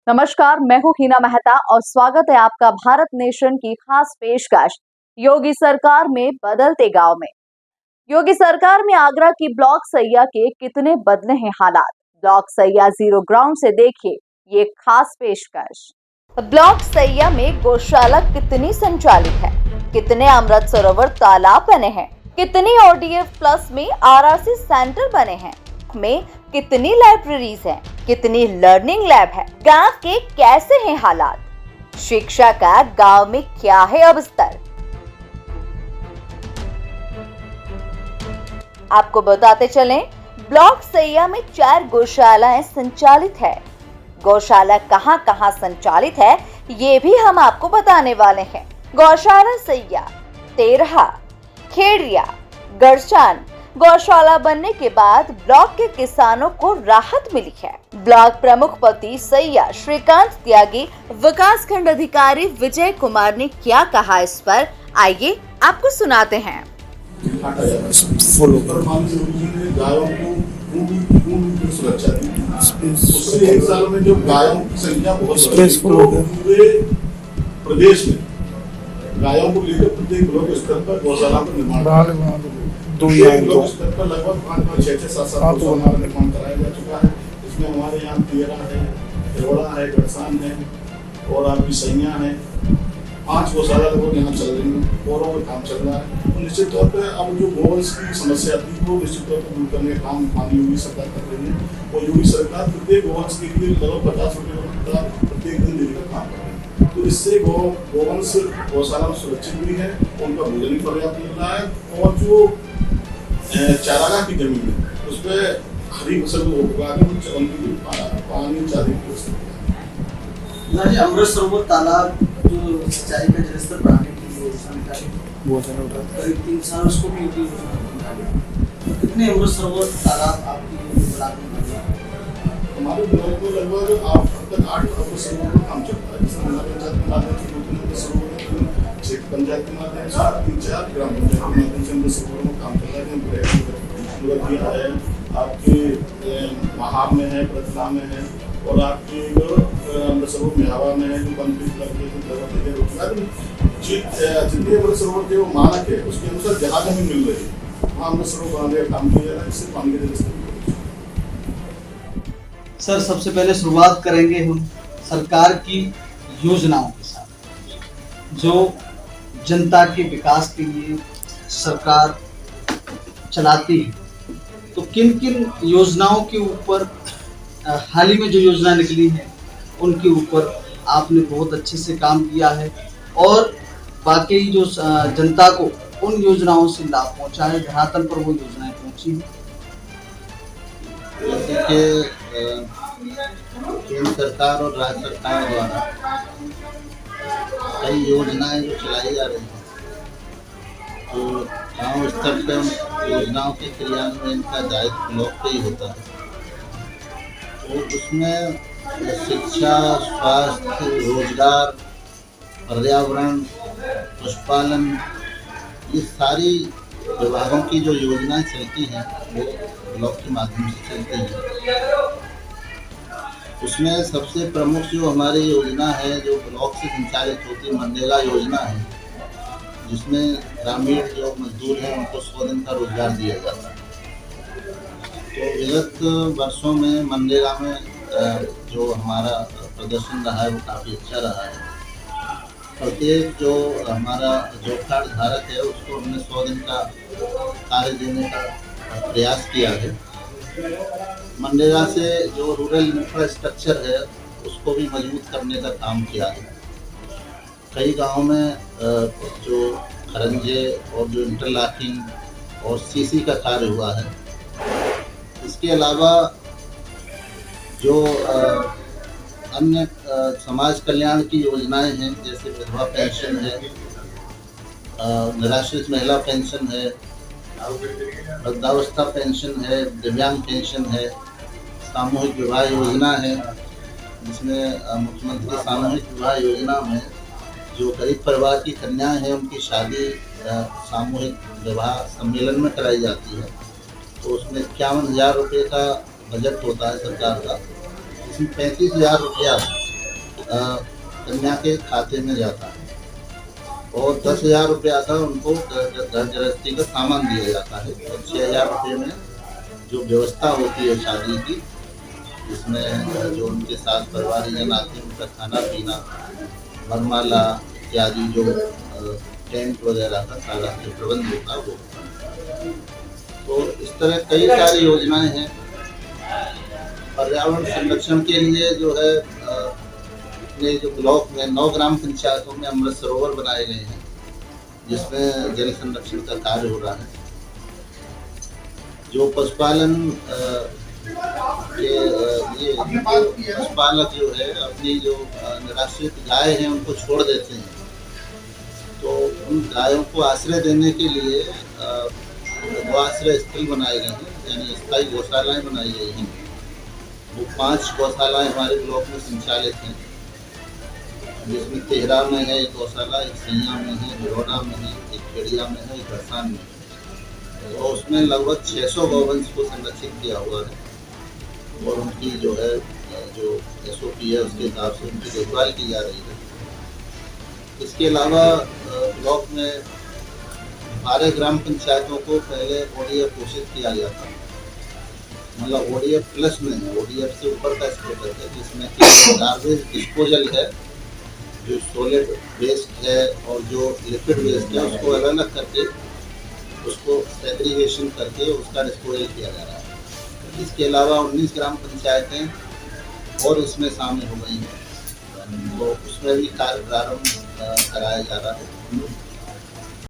नमस्कार, मैं हूं हीना मेहता और स्वागत है आपका भारत नेशन की खास पेशकश योगी सरकार में बदलते गांव में। योगी सरकार में आगरा की ब्लॉक सैया के कितने बदले हैं हालात। ब्लॉक सैया जीरो ग्राउंड से देखिए ये खास पेशकश। ब्लॉक सैया में गौशाला कितनी संचालित है, कितने अमृत सरोवर तालाब बने हैं, कितनी ODF प्लस में RRC सेंटर बने हैं, में कितनी लाइब्रेरीज हैं, कितनी लर्निंग लैब है, गांव के कैसे हैं हालात, शिक्षा का गांव में क्या है अब स्तर। आपको बताते चलें, ब्लॉक सैया में 4 गौशालाएं संचालित है। गौशाला कहां कहां संचालित है ये भी हम आपको बताने वाले हैं। गौशाला सैया, तेरहा, खेड़िया, गरचान गौशाला बनने के बाद ब्लॉक के किसानों को राहत मिली है। ब्लॉक प्रमुख पति सैया श्रीकांत त्यागी विकास खंड अधिकारी विजय कुमार ने क्या कहा इस पर, आइए आपको सुनाते हैं। सुरक्षा दी उससे 1 साल में जो गायों की संख्या बहुत पूरे प्रदेश में गायों को लेकर प्रत्येक ब्लॉक स्तर पर गौशाला का निर्माण ब्लॉक स्तर पर लगभग 5, 6, 7 गौशाला का निर्माण कराया जा चुका है। इसमें हमारे यहाँ तेरा है, तिरोड़ा है, गड़सान है और आपकी सैया है। 5 गौशाला लगभग यहाँ चल रही है, औरों का काम चल रहा है। तो निश्चित तौर पर अब जो गोवंश की समस्या थी वो निश्चित तौर पर दूर करने का काम माननीय योगी सरकार कर रही है और योगी सरकार प्रत्येक गोवंश के लिए लगभग 50 रुपये प्रत्येक दिन देने का काम कर रही है। तो इससे गोवंश गौशाला में सुरक्षित भी है, उनका भोजन भी पर्याप्त मिल रहा है और जो चारागाह की जमीन है उस पर हरी फसल उगा के उनकी पानी चारे की व्यवस्था। अमृत सरोवर तालाब जो सिंचाई का जलस्तर बढ़ाने की योजना करीब 3 साल उसको भी तो कितने अमृत सरोवर तालाब आपकी ब्लॉक में बने हैं? हमारे ब्लॉक में लगभग अब तक 8 अमृत सरोवर का काम चल रहा है। जिसमें हमारे पंचायत के माध्यम से 2-3 अमृत सरोवर है, क्षेत्र पंचायत के माध्यम से 3-4 ग्राम पंचायत के माध्यम से अमृत सरोवर में काम चल रहा है। आपके महाब में है, प्रतला में है और आपके अमृत सरोवर मेहावा में है जो कंप्लीट करके जितने अमृत सरोवर के वो मानक है उसके अनुसार जहाँ जमीन मिल रही है वहाँ अमृत सरोवर बनाने का काम किया जा रहा है। इससे पानी के जलस्तर। सर, सबसे पहले शुरुआत करेंगे हम सरकार की योजनाओं के साथ जो जनता के विकास के लिए सरकार चलाती है। तो किन किन योजनाओं के ऊपर हाल ही में जो योजना निकली है उनके ऊपर आपने बहुत अच्छे से काम किया है और बाकी जो जनता को उन योजनाओं से लाभ पहुंचा है, धरातल पर वो योजनाएं पहुंची हैं। केंद्र सरकार और राज्य सरकार द्वारा कई योजनाएं जो चलाई जा रही हैं तो गांव स्तर पर योजनाओं के क्रियान्वयन का दायित्व ब्लॉक पे ही होता है। तो उसमें शिक्षा, स्वास्थ्य, रोजगार, पर्यावरण, पशुपालन, ये सारी विभागों की जो योजनाएं चलती हैं वो ब्लॉक के माध्यम से चलती हैं। उसमें सबसे प्रमुख जो हमारी योजना है जो ब्लॉक से संचालित होती है मनरेगा योजना है, जिसमें ग्रामीण जो मजदूर हैं उनको 100 दिन का रोजगार दिया जाता है। तो विगत वर्षों में मनरेगा में जो हमारा प्रदर्शन रहा है वो काफ़ी अच्छा रहा है। प्रत्येक जो हमारा जॉब कार्ड धारक है उसको हमने 100 दिन का कार्य देने का प्रयास किया है। मनरेगा से जो रूरल इंफ्रास्ट्रक्चर है उसको भी मजबूत करने का काम किया है। कई गाँव में जो खरंजे और जो इंटरलॉकिंग और सीसी का कार्य हुआ है। इसके अलावा जो अन्य समाज कल्याण की योजनाएं हैं जैसे विधवा पेंशन है, निराश्रित महिला पेंशन है, वृद्धावस्था पेंशन है, दिव्यांग पेंशन है, सामूहिक विवाह योजना है जिसमें मुख्यमंत्री सामूहिक विवाह योजना में जो गरीब परिवार की कन्याएं हैं उनकी शादी सामूहिक विवाह सम्मेलन में कराई जाती है। तो उसमें 51,000 रुपये का बजट होता है सरकार का, इसमें 35,000 रुपया कन्या के खाते में जाता है और 10,000 रुपया का उनको घर गृहस्थी का सामान दिया जाता है और 6,000 रुपये में जो व्यवस्था होती है शादी की, जिसमें जो उनके साथ परिवारजन आते हैं उनका खाना पीना, वरमाला इत्यादि जो टेंट वगैरह का सारा जो प्रबंध होता है वो। तो इस तरह कई सारी योजनाएं हैं। पर्यावरण संरक्षण के लिए जो है अपने जो ब्लॉक में 9 ग्राम पंचायतों में अमृत सरोवर बनाए गए हैं, जिसमें जल संरक्षण का कार्य हो रहा है। जो पशुपालन ये पशुपालक जो है अपनी जो निराश्रित गाय हैं उनको छोड़ देते हैं, तो उन गायों को आश्रय देने के लिए गौआश्रय स्थल बनाए गए हैं, यानी स्थायी गौशालाएं बनाई गई हैं। वो 5 गौशालाएं हमारे ब्लॉक में संचालित हैं, जिसमें तेहरा में है एक गौशाला, एक सैया में है, बिरौना में है, एक खेड़िया में है, एक घरसान में है। और उसमें लगभग 600 गौवंश को संरक्षित किया हुआ है और उनकी जो है जो SOP है उसके हिसाब से उनकी देखभाल की जा रही है। इसके अलावा ब्लॉक में 12 ग्राम पंचायतों को पहले ODF घोषित किया गया था, मतलब ODF प्लस में है, ODF से ऊपर का स्टेटस है, जिसमें गार्बेज डिस्पोजल है, जो सॉलिड वेस्ट है और जो लिक्विड वेस्ट है उसको अलग अलग करके उसको सेग्रीगेशन करके उसका डिस्पोजल किया जा रहा है। इसके अलावा 19 ग्राम पंचायतें और इसमें शामिल हो गई हैं, तो उसमें भी कार्य प्रारंभ कराया जा रहा है।